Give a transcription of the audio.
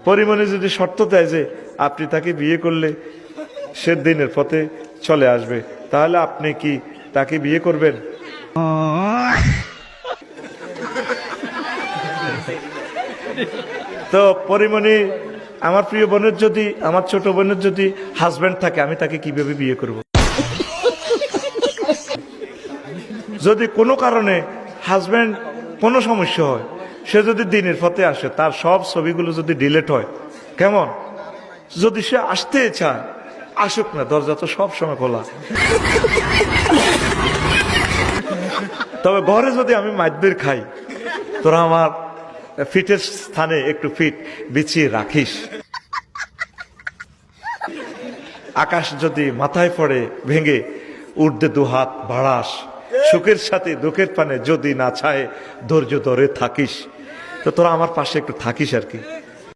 পরিমণি যদি শর্ত দেয় যে আপনি তাকে বিয়ে করলে সে দিনের পথে চলে আসবে, তাহলে আপনি কি তাকে বিয়ে করবেন? তো পরিমণি, আমার প্রিয় বোনের যদি, আমার ছোট বোনের যদি হাজবেন্ড থাকে, আমি তাকে কিভাবে বিয়ে করব? যদি কোনো কারণে হাজবেন্ড কোনো সমস্যা হয়, সে যদি দিনের পথে আসে, তার সব ছবিগুলো যদি ডিলিট হয়, কেমন? যদি সে আসতে চায় আসুক না, দরজা তো সব সময় খোলা। তবে ঘরে যদি আমি মাইদবের খাই, তোরা আমার ফিটের স্থানে একটু ফিট বিছিয়ে রাখিস। আকাশ যদি মাথায় পড়ে ভেঙে উর্ধে দুহাত বাড়াস, সুখের সাথে দুঃখের পানে যদি না ছায় ধৈর্য ধরে থাকিস। তো তোরা আমার পাশে একটু থাকিস আর কি।